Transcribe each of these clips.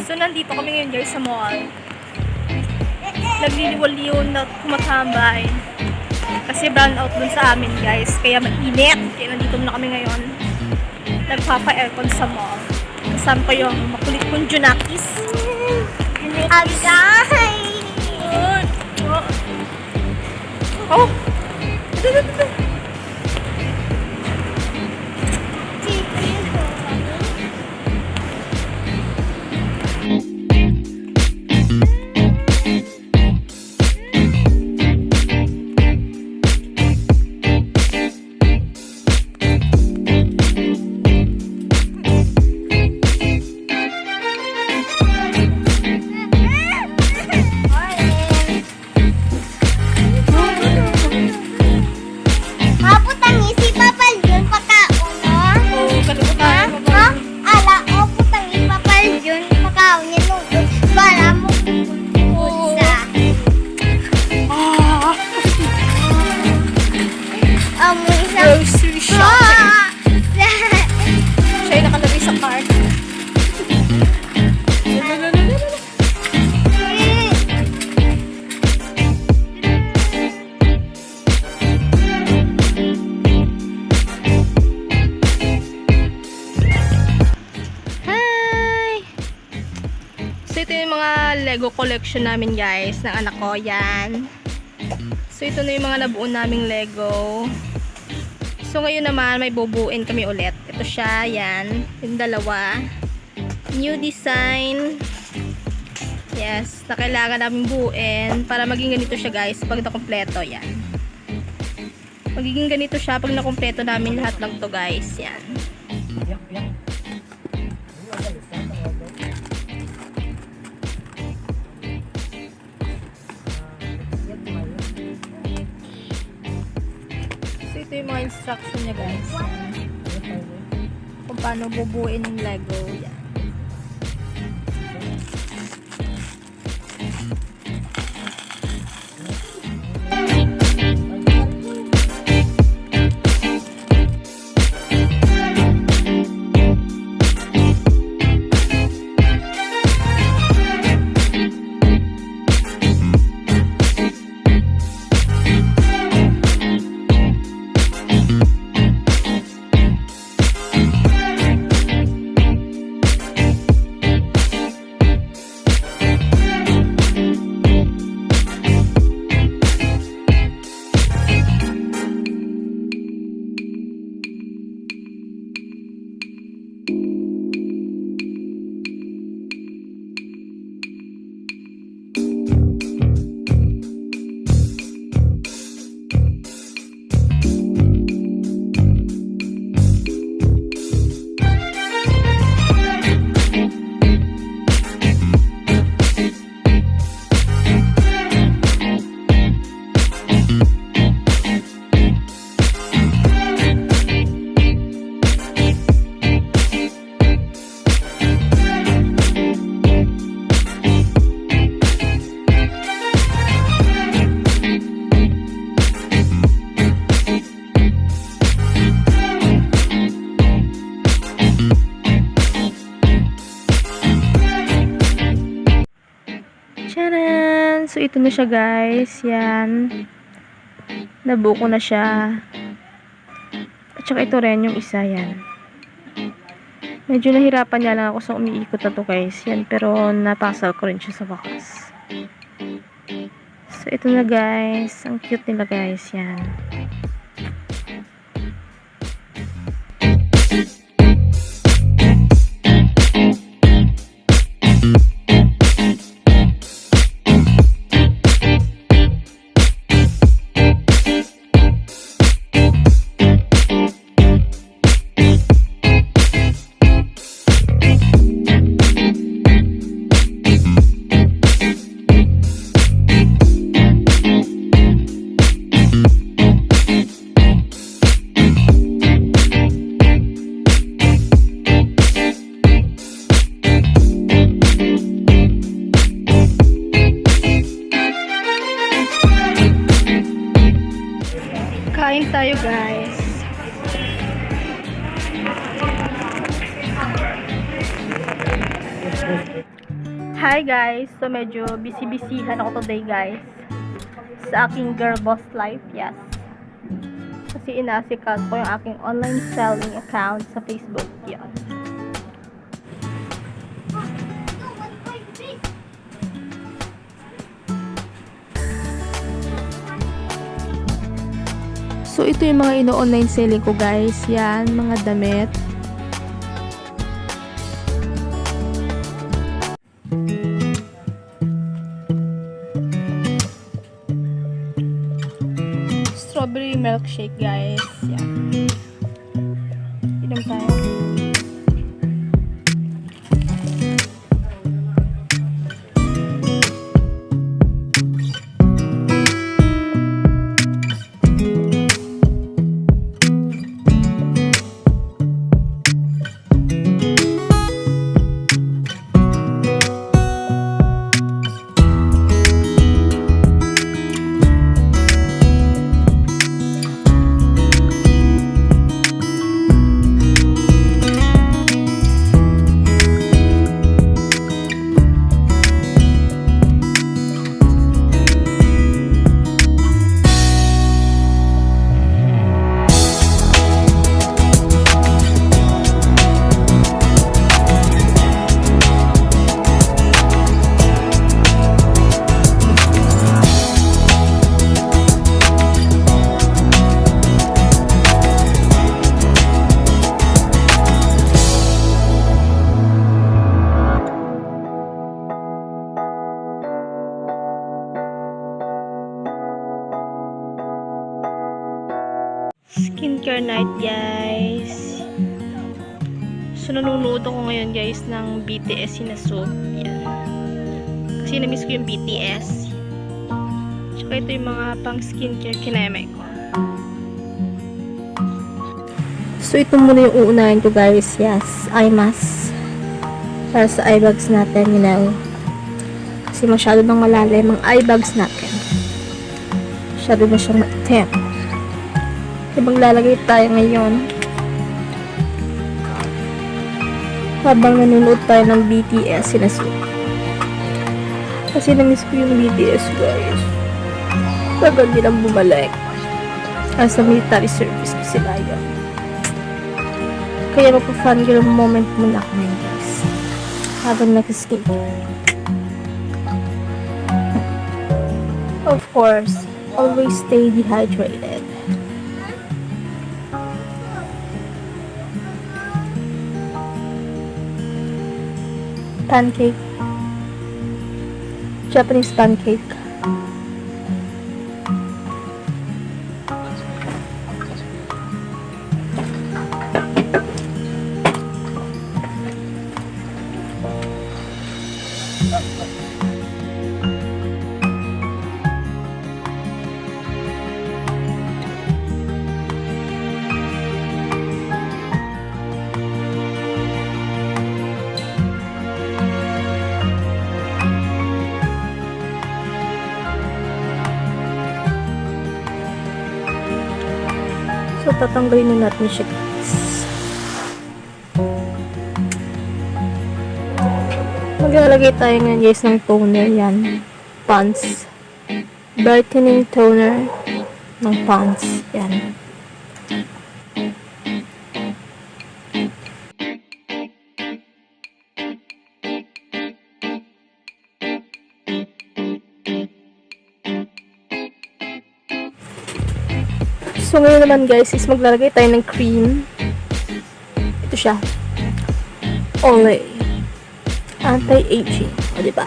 So, nandito kami ngayon guys sa mall. Nagliliwaliw na kumatambay. Kasi brown out dun sa amin guys. Kaya mainit. Kaya nandito na kami ngayon. Nagpapa-aircon sa mall. Kasama ko yung makulit kong Junakis. Agay! Oh! Grocery shopping. Siya yung nakalagay sa cart. Hi! So ito yung mga Lego collection namin guys, ng anak ko. Yan. So ito na yung mga nabuo naming Lego. So ngayon naman may bubuin kami ulit. Ito siya, yan. Yung dalawa. New design. Yes, na kailangan namin buuin para maging ganito siya guys pag nakompleto. Yan. Magiging ganito siya pag nakompleto namin lahat ng to guys. Yan. Ito yung mga instruction niya guys. Kung paano bubuin yung Lego. Yan. Charan! So, ito na siya guys. Yan. Nabuo ko na siya. At saka ito rin yung isa. Yan. Medyo nahirapan niya lang ako sa umiikot na to guys. Yan. Pero napasal ko rin siya sa wakas. So, ito na guys. Ang cute nila guys. Yan. Kain tayo guys. Hi guys! So medyo busy-busyhan ako today guys sa aking girl boss life, yes. Kasi inasikat ko yung aking online selling account sa Facebook, yan. So ito yung mga ino-online selling ko guys, yan, mga damit. Strawberry milkshake guys. Yan. Inom tayo. Skincare night guys. So nanonood ako ngayon guys ng BTS Sinasoup. Yan. Kasi namiss ko yung BTS. Tsaka ito yung mga pang skincare kineme ko. So ito muna yung uunahin ko guys. Yes, eye mask. Para sa eye bags natin, you know. Kasi masyado nang malalim ang eye bags natin. Masyado na siyang matem. Maglalagay tayo ngayon habang nanonood tayo ng BTS Sinasoup. Kasi namiss ko yung BTS guys. Tagal nilang bumalik. As a military service ko sila yun. Kaya magpa-fangirl moment muna ako ngayon guys habang nag-skincare. Of course, always stay dehydrated. Pancake. Japanese pancake. So, tatanggalin na natin siya guys. Maglalagay tayo ngayon guys ng toner yan. Pond's brightening toner ng Pond's. Yan. So, ngayon naman guys, is maglalagay tayo ng cream. Ito siya. Olay. Anti-aging. O, diba?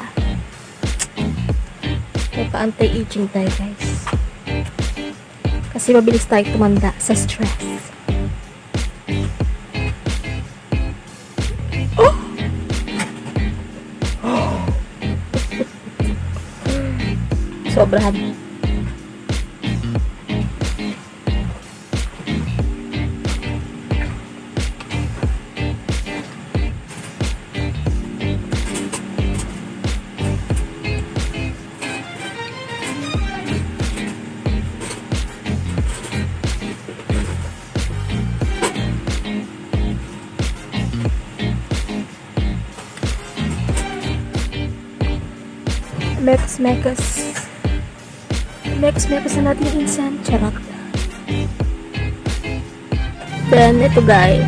May pa-anti-aging tayo guys. Kasi mabilis tayo tumanda sa stress. Oh! Sobrahan. Mekas. Mekas na natin yung insan. Charot. Then, ito guys.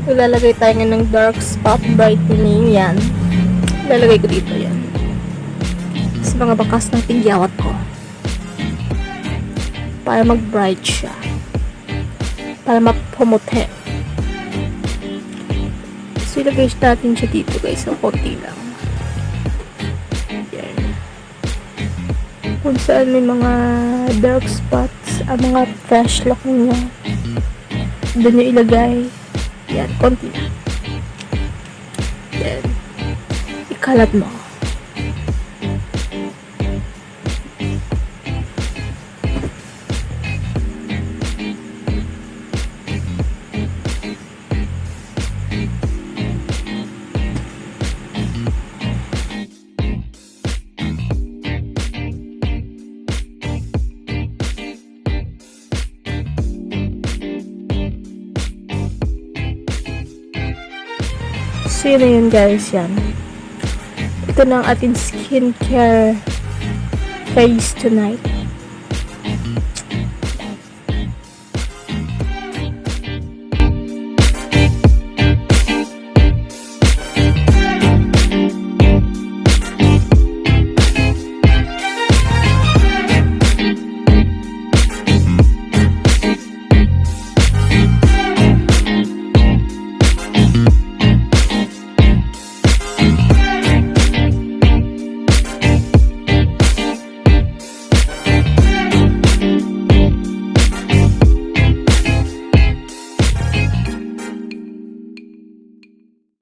Ilalagay tayo nga ng dark spot brightening. Yan. Ilalagay ko dito yan. Sa mga bakas ng tigyawat ko. Para mag-bright siya. Para mapumuti. So, ilagay natin siya dito guys. So, konti lang. Yan. Kung saan may mga dark spots, ang mga fresh look niya. Doon nyo ilagay. Yan, konti lang. Yan. Ikalat mo. So, yun na yun guys, yan. Ito na ang ating skincare face tonight.